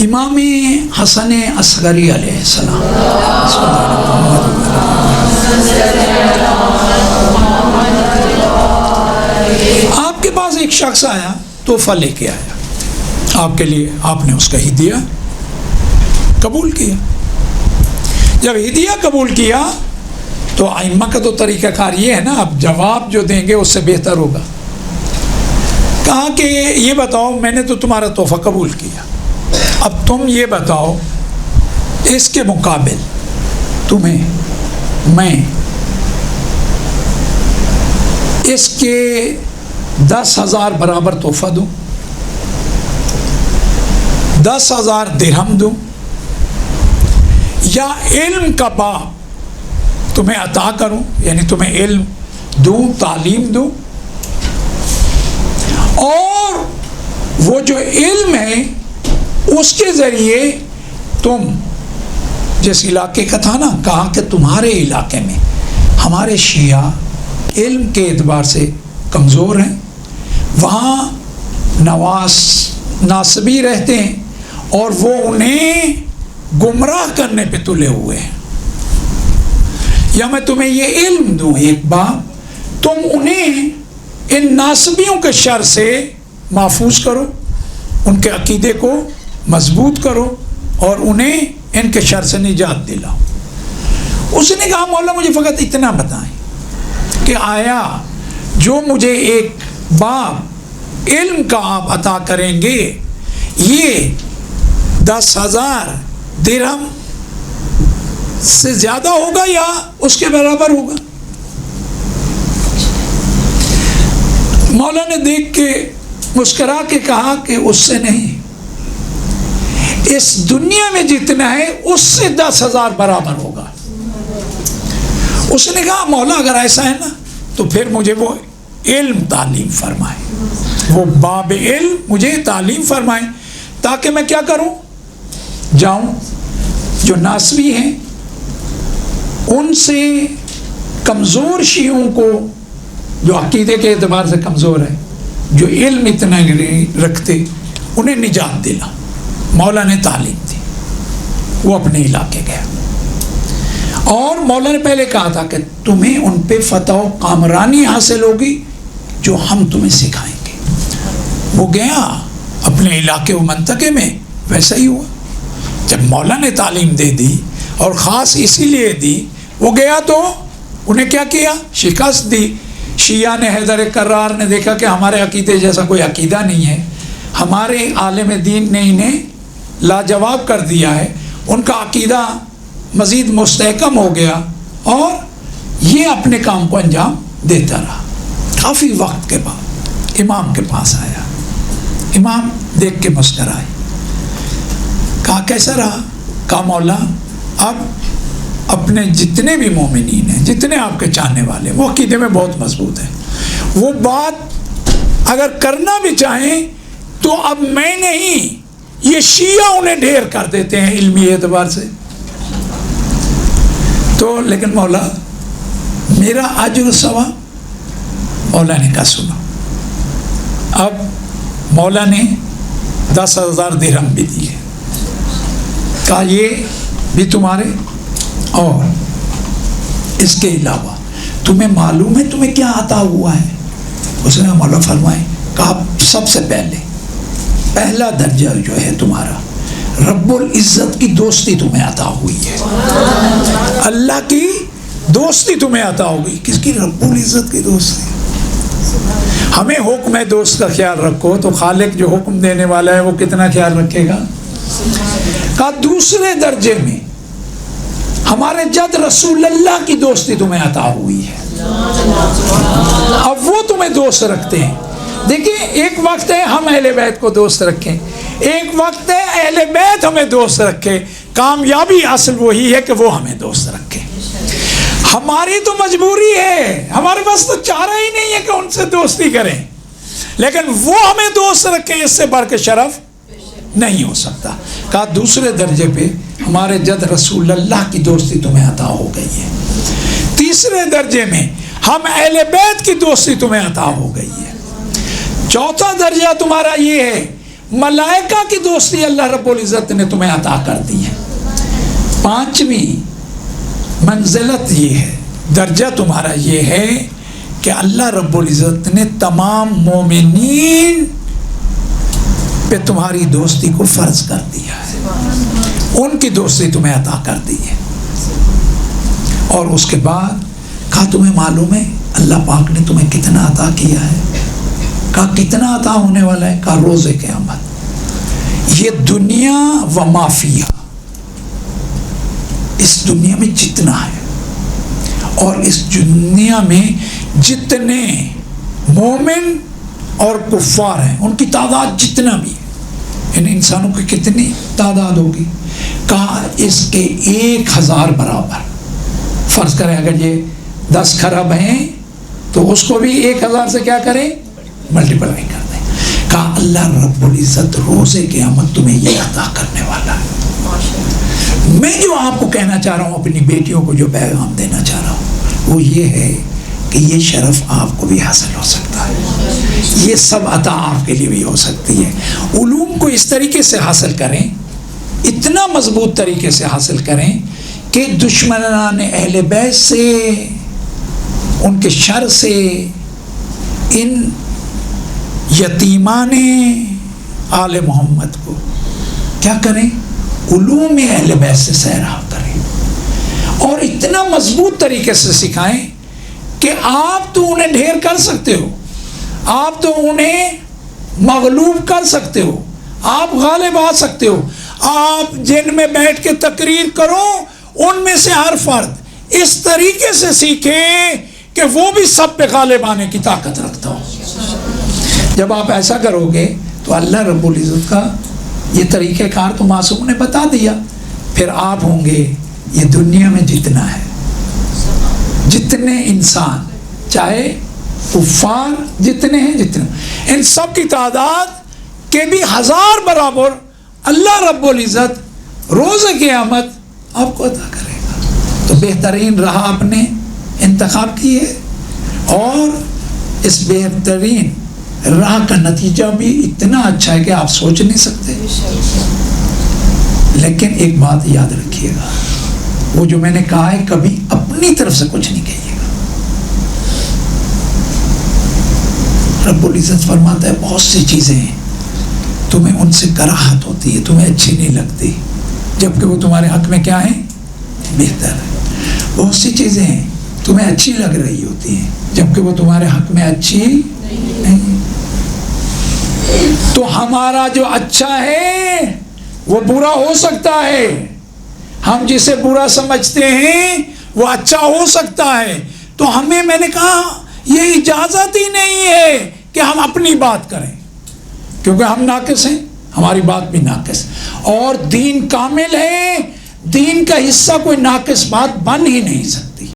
امام حسن اصغری علیہ السلام، آپ کے پاس ایک شخص آیا، تحفہ لے کے آیا آپ کے لیے، آپ نے اس کا ہدیہ قبول کیا۔ جب ہدیہ قبول کیا تو ائمہ کا تو طریقہ کار یہ ہے نا، اب جواب جو دیں گے اس سے بہتر ہوگا۔ کہا کہ یہ بتاؤ، میں نے تو تمہارا تحفہ قبول کیا، اب تم یہ بتاؤ اس کے مقابل تمہیں میں اس کے 10,000 برابر تحفہ دوں، 10,000 درہم دوں، یا علم کا باب تمہیں عطا کروں، یعنی تمہیں علم دوں، تعلیم دوں، اور وہ جو علم ہے اس کے ذریعے تم جس علاقے کا تھا نا، کہا کہ تمہارے علاقے میں ہمارے شیعہ علم کے اعتبار سے کمزور ہیں، وہاں ناصبی رہتے ہیں اور وہ انہیں گمراہ کرنے پہ تلے ہوئے ہیں، یا میں تمہیں یہ علم دوں ایک بات، تم انہیں ان ناصبیوں کے شر سے محفوظ کرو، ان کے عقیدے کو مضبوط کرو اور انہیں ان کے شر سے نجات دلاؤ۔ اس نے کہا مولا مجھے فقط اتنا بتائیں کہ آیا جو مجھے ایک باب علم کا آپ عطا کریں گے یہ 10,000 درہم سے زیادہ ہوگا یا اس کے برابر ہوگا؟ مولا نے دیکھ کے مسکرا کے کہا کہ اس سے نہیں، اس دنیا میں جتنا ہے اس سے 10,000 برابر ہوگا۔ اس نے کہا مولا اگر ایسا ہے نا تو پھر مجھے وہ علم تعلیم فرمائے، وہ باب علم مجھے تعلیم فرمائے، تاکہ میں کیا کروں، جاؤں جو ناصبی ہیں ان سے کمزور شیعوں کو، جو عقیدے کے اعتبار سے کمزور ہے، جو علم اتنا رکھتے، انہیں نجات دلا۔ مولا نے تعلیم دی، وہ اپنے علاقے گیا، اور مولا نے پہلے کہا تھا کہ تمہیں ان پہ فتح و کامرانی حاصل ہوگی جو ہم تمہیں سکھائیں گے۔ وہ گیا اپنے علاقے و منطقے میں، ویسا ہی ہوا۔ جب مولا نے تعلیم دے دی اور خاص اسی لیے دی، وہ گیا تو انہیں کیا کیا، شکست دی۔ شیعہ نے، حیدر کرار نے دیکھا کہ ہمارے عقیدے جیسا کوئی عقیدہ نہیں ہے، ہمارے عالم دین نے انہیں لاجواب کر دیا ہے، ان کا عقیدہ مزید مستحکم ہو گیا، اور یہ اپنے کام کو انجام دیتا رہا۔ کافی وقت کے بعد امام کے پاس آیا، امام دیکھ کے مسکرائے، کہا کیسا رہا؟ کہا مولا اب اپنے جتنے بھی مومنین ہیں، جتنے آپ کے چاہنے والے، وہ عقیدے میں بہت مضبوط ہیں، وہ بات اگر کرنا بھی چاہیں تو اب میں نہیں، یہ شیعہ انہیں ڈھیر کر دیتے ہیں علمی اعتبار سے۔ تو لیکن مولا میرا اجر و ثواب، مولا نے کہا سنو، اب مولا نے 10,000 درہم بھی دیے، کہا یہ بھی تمہارے، اور اس کے علاوہ تمہیں معلوم ہے تمہیں کیا عطا ہوا ہے؟ اس نے مولا فرمائے، کہا سب سے پہلا درجہ جو ہے تمہارا، رب العزت کی دوستی تمہیں عطا ہوئی ہے، اللہ کی دوستی تمہیں عطا ہوگی۔ کس کی؟ رب العزت کی دوستی۔ ہمیں حکم ہے دوست کا خیال رکھو، تو خالق جو حکم دینے والا ہے وہ کتنا خیال رکھے گا؟ کہا دوسرے درجے میں ہمارے جد رسول اللہ کی دوستی تمہیں عطا ہوئی ہے، اب وہ تمہیں دوست رکھتے ہیں۔ دیکھیں ایک وقت ہے ہم اہل بیت کو دوست رکھیں، ایک وقت ہے اہل بیت ہمیں دوست رکھے۔ کامیابی اصل وہی ہے کہ وہ ہمیں دوست رکھے۔ ہماری تو مجبوری ہے، ہمارے پاس تو چارہ ہی نہیں ہے کہ ان سے دوستی کریں، لیکن وہ ہمیں دوست رکھیں، اس سے بڑھ کے شرف نہیں ہو سکتا۔ کہا دوسرے درجے پہ ہمارے جد رسول اللہ کی دوستی تمہیں عطا ہو گئی ہے، تیسرے درجے میں ہم اہل بیت کی دوستی تمہیں عطا ہو گئی ہے، چوتھا درجہ تمہارا یہ ہے ملائکہ کی دوستی اللہ رب العزت نے تمہیں عطا کر دی ہے. 5ویں منزلت یہ ہے، درجہ تمہارا یہ ہے کہ اللہ رب العزت نے تمام مومنین پہ تمہاری دوستی کو فرض کر دیا ہے، ان کی دوستی تمہیں عطا کر دی ہے. اور اس کے بعد کہا تمہیں معلوم ہے اللہ پاک نے تمہیں کتنا عطا کیا ہے؟ کہا کتنا عطا ہونے والا ہے؟ کہا روز قیامت. یہ دنیا و ما فیہا، اس دنیا میں جتنا ہے اور اس دنیا میں جتنے مومن اور کفار ہیں ان کی تعداد جتنا بھی ہے، ان انسانوں کی کتنی تعداد ہوگی؟ کہا اس کے 1000 برابر. فرض کریں اگر یہ 10 خراب ہیں تو اس کو بھی 1000 سے کیا کریں؟ ملٹیپلائی کر دیں. کہا اللہ رب العزت روز قیامت تمہیں یہ عطا کرنے والا ہے. میں جو آپ کو کہنا چاہ رہا ہوں، اپنی بیٹیوں کو جو پیغام دینا چاہ رہا ہوں وہ یہ ہے کہ یہ شرف آپ کو بھی حاصل ہو سکتا ہے، یہ سب عطا آپ کے لیے بھی ہو سکتی ہے. علوم کو اس طریقے سے حاصل کریں، اتنا مضبوط طریقے سے حاصل کریں کہ دشمنان اہل بیت سے، ان کے شر سے، ان یتیمان آل محمد کو کیا کریں؟ علوم اہل بیت سے سیراب کریں اور اتنا مضبوط طریقے سے سکھائیں کہ آپ تو انہیں ڈھیر کر سکتے ہو، آپ تو انہیں مغلوب کر سکتے ہو، آپ غالب آ سکتے ہو. آپ جن میں بیٹھ کے تقریر کرو ان میں سے ہر فرد اس طریقے سے سیکھے کہ وہ بھی سب پہ غالب آنے کی طاقت رکھتا ہو. جب آپ ایسا کرو گے تو اللہ رب العزت کا یہ طریقہ کار تو معصوم نے بتا دیا. پھر آپ ہوں گے یہ دنیا میں جتنا ہے، جتنے انسان چاہے کفار جتنے ہیں، جتنے ان سب کی تعداد کے بھی 1000 برابر اللہ رب العزت روز قیامت آپ کو عطا کرے گا. تو بہترین راہ آپ نے انتخاب کی ہے اور اس بہترین راہ کا نتیجہ بھی اتنا اچھا ہے کہ آپ سوچ نہیں سکتے. لیکن ایک بات یاد رکھیے گا، وہ جو میں نے کہا ہے کبھی اپنی طرف سے کچھ نہیں کہیے گا. رب العزت فرماتا ہے بہت سی چیزیں ہیں تمہیں ان سے کراہت ہوتی ہے، تمہیں اچھی نہیں لگتی، جبکہ وہ تمہارے حق میں کیا ہیں؟ بہتر ہے. بہت سی چیزیں ہیں تمہیں اچھی لگ رہی ہوتی ہیں جبکہ وہ تمہارے حق میں اچھی نہیں. تو ہمارا جو اچھا ہے وہ برا ہو سکتا ہے، ہم جسے برا سمجھتے ہیں وہ اچھا ہو سکتا ہے. تو ہمیں، میں نے کہا، یہ اجازت ہی نہیں ہے کہ ہم اپنی بات کریں، کیونکہ ہم ناقص ہیں، ہماری بات بھی ناقص. اور دین کامل ہے، دین کا حصہ کوئی ناقص بات بن ہی نہیں سکتی.